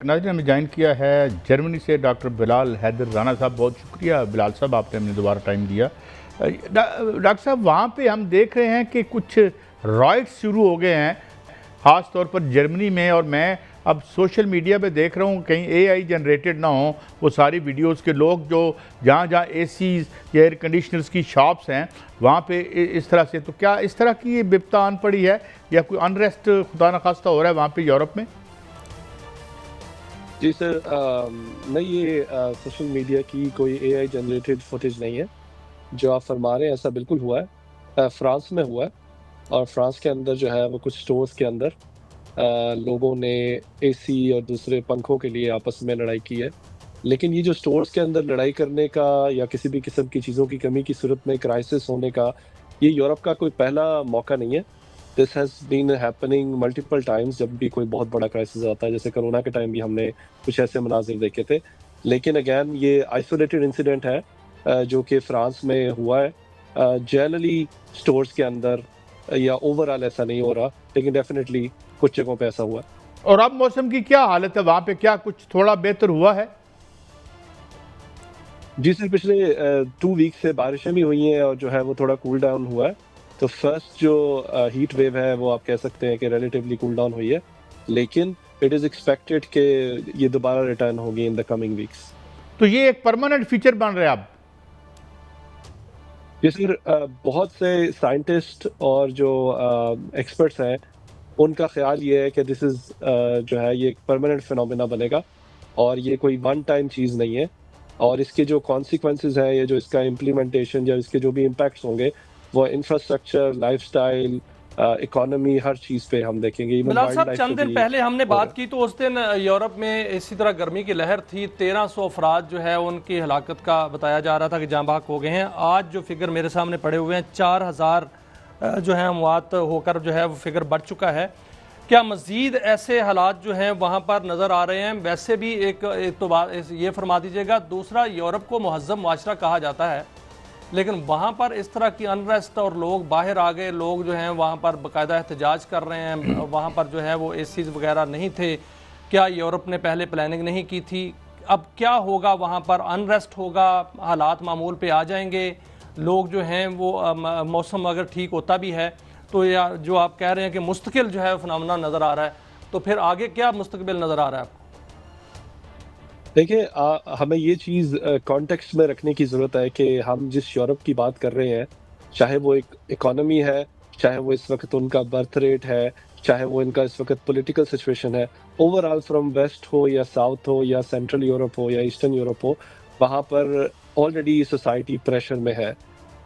नाज़रीन हमें ज्वाइन किया है जर्मनी से डॉक्टर बिलाल हैदर राना साहब। बहुत शुक्रिया बिलाल साहब, आपने हमें दोबारा टाइम दिया। डॉक्टर साहब, वहाँ पे हम देख रहे हैं कि कुछ राइट्स शुरू हो गए हैं, ख़ास तौर पर जर्मनी में। और मैं अब सोशल मीडिया पे देख रहा हूँ कहीं एआई जनरेटेड ना हो वो सारी वीडियोस के लोग जो जहाँ जहाँ एसीज़ या एयर कंडीशनर्स की शॉप्स हैं वहाँ पे इस तरह से। तो क्या इस तरह की ये बिपता आन पड़ी है या कोई अनरेस्ट खुदा न खास्ता हो रहा है वहाँ पे यूरोप में? जी सर, नहीं ये सोशल मीडिया की कोई एआई जनरेटेड फुटेज नहीं है। जो आप फरमा रहे हैं ऐसा बिल्कुल हुआ है, फ्रांस में हुआ है। और फ्रांस के अंदर जो है वो कुछ स्टोर्स के अंदर लोगों ने एसी और दूसरे पंखों के लिए आपस में लड़ाई की है। लेकिन ये जो स्टोर्स के अंदर लड़ाई करने का या किसी भी किस्म की चीज़ों की कमी की सूरत में क्राइसिस होने का, ये यूरोप का कोई पहला मौका नहीं है। This has been happening multiple times. जब भी कोई बहुत बड़ा क्राइसिस आता है, जैसे कोरोना के टाइम भी हमने कुछ ऐसे मनाज़िर देखे थे। लेकिन अगेन ये आइसोलेटेड इंसिडेंट है जो कि फ्रांस में हुआ है। जनरली स्टोर्स के अंदर या ओवरऑल ऐसा नहीं हो रहा, लेकिन डेफिनेटली कुछ जगहों पे ऐसा हुआ है। और अब मौसम की क्या हालत है वहाँ पे? क्या कुछ थोड़ा बेहतर हुआ है? जी सर, पिछले 2 वीक से बारिशें भी हुई हैं और जो है वो थोड़ा कूल डाउन हुआ है। तो फर्स्ट जो हीट वेव है वो आप कह सकते हैं कि रिलेटिवली कूल डाउन हुई है, लेकिन इट इज़ एक्सपेक्टेड कि ये दोबारा रिटर्न होगी इन द कमिंग वीक्स। तो ये एक परमानेंट फीचर बन रहा है अब? जी सर, बहुत से साइंटिस्ट और जो एक्सपर्ट्स हैं उनका ख्याल ये है कि दिस इज़ जो है ये एक परमानेंट फिनोमेना बनेगा और ये कोई वन टाइम चीज़ नहीं है। और इसके जो कॉन्सिक्वेंसेस हैं, ये जो इसका इम्प्लीमेंटेशन या इसके जो भी इम्पैक्ट्स होंगे, वो इंफ्रास्ट्रक्चर, लाइफस्टाइल, इकोनॉमी, हर चीज़ पे हम देखेंगे। इवन बिलाल वाइल्ड साहब, लाइफ पे चंद दिन भी पहले हमने हो रहा बात है। की तो उस दिन यूरोप में इसी तरह गर्मी की लहर थी। 1300 अफराद जो है उनकी हलाकत का बताया जा रहा था कि जाँ बहक हो गए हैं। आज जो फिगर मेरे सामने पड़े हुए हैं 4000 जो है अमवात होकर जो है वो फिगर बढ़ चुका है। क्या मज़ीद ऐसे हालात जो हैं वहाँ पर नज़र आ रहे हैं? वैसे भी एक तो बात ये फरमा दीजिएगा, दूसरा यूरोप को मुहज़्ज़म मुआशरा कहा जाता है, लेकिन वहाँ पर इस तरह की अनरेस्ट और लोग बाहर आ गए, लोग जो हैं वहाँ पर बाकायदा एहतजाज कर रहे हैं। वहाँ पर जो है वो एसीज़ वगैरह नहीं थे। क्या यूरोप ने पहले प्लानिंग नहीं की थी? अब क्या होगा वहाँ पर? अनरेस्ट होगा, हालात मामूल पे आ जाएंगे, लोग जो हैं वो मौसम अगर ठीक होता भी है तो, या जो आप कह रहे हैं कि मुस्तकिल जो है फिनोमेना नज़र आ रहा है, तो फिर आगे क्या मुस्तकबिल नज़र आ रहा है आपको? देखिए, हमें ये चीज़ कॉन्टेक्स्ट में रखने की ज़रूरत है कि हम जिस यूरोप की बात कर रहे हैं, चाहे वो एक इकोनॉमी है, चाहे वो इस वक्त उनका बर्थ रेट है, चाहे वो इनका इस वक्त पॉलिटिकल सिचुएशन है, ओवरऑल फ्रॉम वेस्ट हो या साउथ हो या सेंट्रल यूरोप हो या ईस्टर्न यूरोप हो, वहाँ पर ऑलरेडी सोसाइटी प्रेशर में है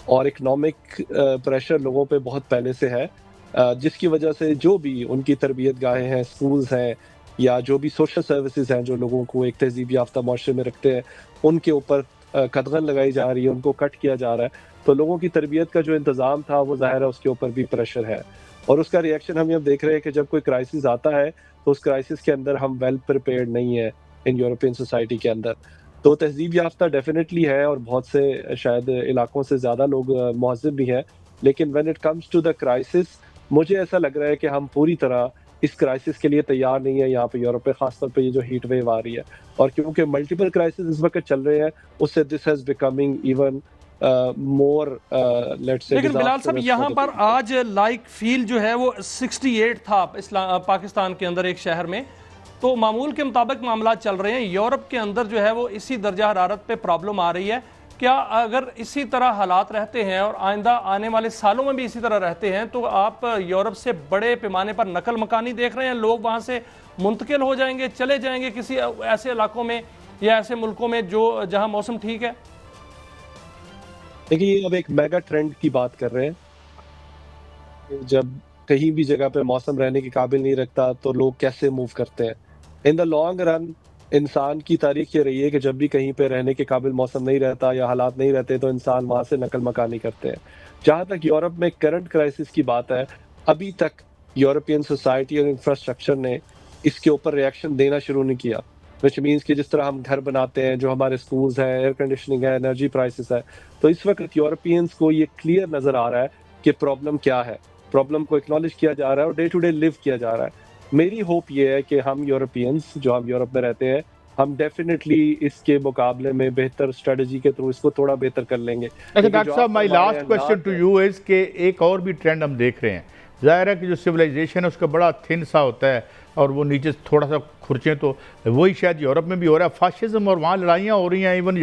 और इकोनॉमिक प्रेशर लोगों पे बहुत पहले से है, जिसकी वजह से जो भी उनकी तरबियत गाहें हैं, स्कूल्स हैं या जो भी सोशल सर्विसेज हैं जो लोगों को एक तहज़ीब याफ्ता माशरे में रखते हैं, उनके ऊपर कदगन लगाई जा रही है, उनको कट किया जा रहा है। तो लोगों की तरबियत का जो इंतज़ाम था वो ज़ाहिर है उसके ऊपर भी प्रेशर है। और उसका रिएक्शन हम ये देखते हैं कि जब कोई क्राइसिस आता है तो उस क्राइसिस के अंदर हम वेल प्रिपेयर्ड नहीं है इन यूरोपियन सोसाइटी के अंदर। तो तहज़ीब याफ्ता डेफ़िनेटली है और बहुत से शायद इलाकों से ज़्यादा लोग मुहज़्ज़ब भी हैं। लेकिन when it comes to the crisis, मुझे ऐसा लग रहा है कि हम पूरी तरह इस क्राइसिस के लिए तैयार नहीं है यहाँ पे यूरोप पे, खासतौर पे ये जो हीट वेव आ रही है। और क्योंकि मल्टीपल क्राइसिस इस वक्त चल रहे हैं, उससे this has becoming even more let's say लेकिन बिलाल साहब, डिजास्टरस फॉर यहाँ द पर पीपल। आज लाइक फील जो है वो 68 था पाकिस्तान के अंदर एक शहर में। तो मामूल के मुताबिक मामला चल रहे हैं। यूरोप के अंदर जो है वो इसी दर्जा हरारत पे प्रॉब्लम आ रही है। क्या अगर इसी तरह हालात रहते हैं और आइंदा आने वाले सालों में भी इसी तरह रहते हैं तो आप यूरोप से बड़े पैमाने पर नकल मकानी देख रहे हैं? लोग वहाँ से मुंतकिल हो जाएंगे, चले जाएंगे किसी ऐसे इलाकों में या ऐसे मुल्कों में जो जहाँ मौसम ठीक है? देखिए, अब एक मेगा ट्रेंड की बात कर रहे हैं। जब कहीं भी जगह पे मौसम रहने के काबिल नहीं रखता तो लोग कैसे मूव करते हैं। इन द लॉन्ग रन इंसान की तारीख ये रही है कि जब भी कहीं पे रहने के काबिल मौसम नहीं रहता या हालात नहीं रहते तो इंसान वहाँ से नकल मकानी करते हैं। जहाँ तक यूरोप में करंट क्राइसिस की बात है, अभी तक यूरोपियन सोसाइटी और इंफ्रास्ट्रक्चर ने इसके ऊपर रिएक्शन देना शुरू नहीं किया। व्हिच मीन्स कि जिस तरह हम घर बनाते हैं, जो हमारे स्कूल्स हैं, एयर कंडीशनिंग है, एनर्जी प्राइसेस है, तो इस वक्त यूरोपियंस को ये क्लियर नज़र आ रहा है कि प्रॉब्लम क्या है। प्रॉब्लम को एक्नॉलेज किया जा रहा है और डे टू डे लिव किया जा रहा है। میری ہوپ یہ ہے کہ ہم یورپینس جو ہم یورپ میں رہتے ہیں ہم ڈیفینیٹلی اس کے مقابلے میں بہتر اسٹریٹجی کے تھرو اس کو تھوڑا بہتر کر لیں گے. اچھا کیونکہ ڈاکٹر جو صاحب آپ مائی فرما رہے لاسٹ ہیں کوشچن ٹو یو از کہ ایک اور بھی ٹرینڈ ہم دیکھ رہے ہیں. ظاہر ہے کہ جو سویلائزیشن ہے اس کا بڑا تھن سا ہوتا ہے اور وہ نیچے تھوڑا سا کھرچیں, تو وہی شاید یورپ میں بھی ہو رہا ہے. فاشزم اور وہاں لڑائیاں ہو رہی ہیں. ایون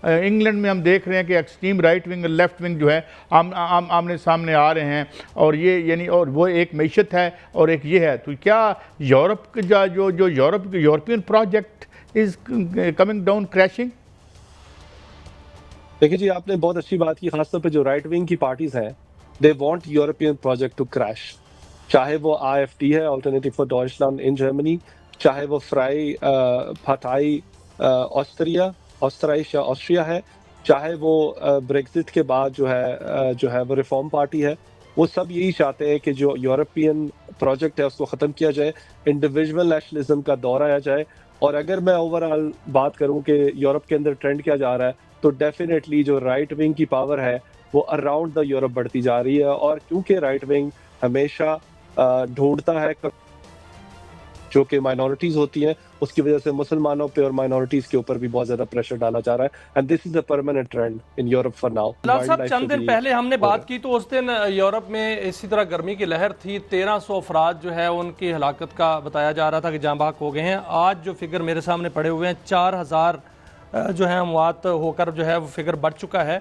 انگلینڈ میں ہم دیکھ رہے ہیں کہ ایکسٹریم رائٹ ونگ اور لیفٹ ونگ جو ہے آمنے سامنے آ رہے ہیں, اور یہ یعنی اور وہ ایک معیشت ہے اور ایک یہ ہے. تو کیا یورپ کا جو European project is coming down crashing? دیکھیں جی, آپ نے بہت اچھی بات کی. خاص طور پہ جو رائٹ ونگ کی پارٹیز ہیں they want European project to crash, چاہے وہ AfD ہے, alternative for Deutschland in Germany, چاہے وہ فرائی پارٹائی آسٹریا ہے, چاہے وہ بریگزٹ کے بعد جو ہے وہ ریفارم پارٹی ہے. وہ سب یہی چاہتے ہیں کہ جو یورپین پروجیکٹ ہے اس کو ختم کیا جائے, انڈیویژول نیشنلزم کا دور آیا جائے. اور اگر میں اوور آل بات کروں کہ یورپ کے اندر ٹرینڈ کیا جا رہا ہے, تو ڈیفینیٹلی جو رائٹ ونگ کی پاور ہے وہ اراؤنڈ دا یورپ بڑھتی جا رہی ہے. اور کیونکہ رائٹ ونگ ہمیشہ ڈھونڈتا ہے جو کہ مائنورٹیز ہوتی ہیں, اس کی وجہ سے مسلمانوں پہ اور مائنورٹیز کے اوپر بھی بہت زیادہ پریشر ڈالا جا رہا ہے. And this is a permanent trend in Europe for now. Bilal sahab, چند دن پہلے ہم نے بات کی تو اس دن یورپ میں اسی طرح گرمی کی لہر تھی, 1300 افراد جو ہے ان کی ہلاکت کا بتایا جا رہا تھا کہ جاں بحق ہو گئے ہیں. آج جو فگر میرے سامنے پڑے ہوئے ہیں 4000 جو ہیں اموات ہو کر جو ہے وہ فگر بڑھ چکا ہے.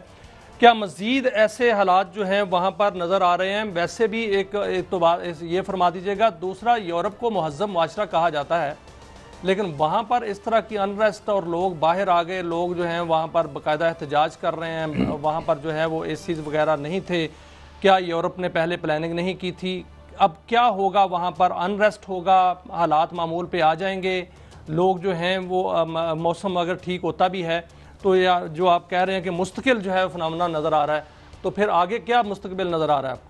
کیا مزید ایسے حالات جو ہیں وہاں پر نظر آ رہے ہیں؟ ویسے بھی ایک تو یہ فرما دیجیے گا, دوسرا یورپ کو مہذب معاشرہ کہا جاتا ہے, لیکن وہاں پر اس طرح کی انریسٹ اور لوگ باہر آ گئے, لوگ جو ہیں وہاں پر باقاعدہ احتجاج کر رہے ہیں, وہاں پر جو ہے وہ ACs وغیرہ نہیں تھے. کیا یورپ نے پہلے پلاننگ نہیں کی تھی؟ اب کیا ہوگا وہاں پر؟ انریسٹ ہوگا, حالات معمول پہ آ جائیں گے, لوگ جو ہیں وہ موسم اگر ٹھیک ہوتا بھی ہے تو یا جو آپ کہہ رہے ہیں کہ مستقل جو ہے فنامنا نظر آ رہا ہے, تو پھر آگے کیا مستقبل نظر آ رہا ہے آپ کو؟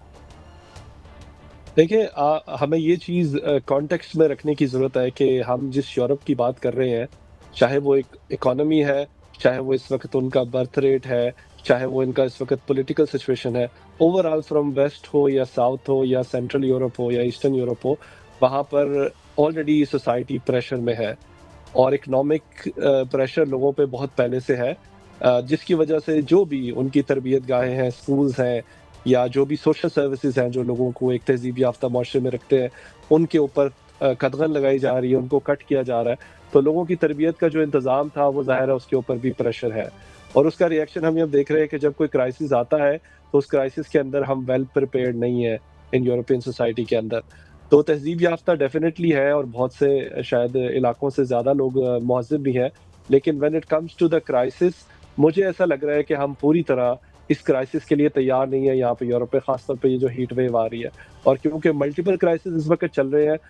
دیکھیں, ہمیں یہ چیز کانٹیکسٹ میں رکھنے کی ضرورت ہے کہ ہم جس یورپ کی بات کر رہے ہیں, چاہے وہ ایک اکانومی ہے, چاہے وہ اس وقت ان کا برتھ ریٹ ہے, چاہے وہ ان کا اس وقت پولیٹیکل سچویشن ہے, اوور آل فرام ویسٹ ہو یا ساؤتھ ہو یا سینٹرل یورپ ہو یا ایسٹرن یورپ ہو, وہاں پر آلریڈی سوسائٹی پریشر میں ہے اور اکنامک پریشر لوگوں پہ بہت پہلے سے ہے, جس کی وجہ سے جو بھی ان کی تربیت گاہیں ہیں, سکولز ہیں, یا جو بھی سوشل سروسز ہیں جو لوگوں کو ایک تہذیب یافتہ معاشرے میں رکھتے ہیں, ان کے اوپر قدغن لگائی جا رہی ہے, ان کو کٹ کیا جا رہا ہے. تو لوگوں کی تربیت کا جو انتظام تھا وہ ظاہر ہے اس کے اوپر بھی پریشر ہے, اور اس کا ریئیکشن ہم یہ دیکھ رہے ہیں کہ جب کوئی کرائسس آتا ہے تو اس کرائسس کے اندر ہم ویل پریپیئرڈ نہیں ہیں ان یورپین سوسائٹی کے اندر. تو تہذیب یافتہ ڈیفینیٹلی ہے اور بہت سے شاید علاقوں سے زیادہ لوگ مہذب بھی ہیں, لیکن when it comes to the crisis مجھے ایسا لگ رہا ہے کہ ہم پوری طرح اس کرائسس کے لیے تیار نہیں ہے یہاں پہ یورپ پہ, خاص طور پہ یہ جو ہیٹ ویو آ رہی ہے. اور کیونکہ ملٹیپل کرائسس اس وقت چل رہے ہیں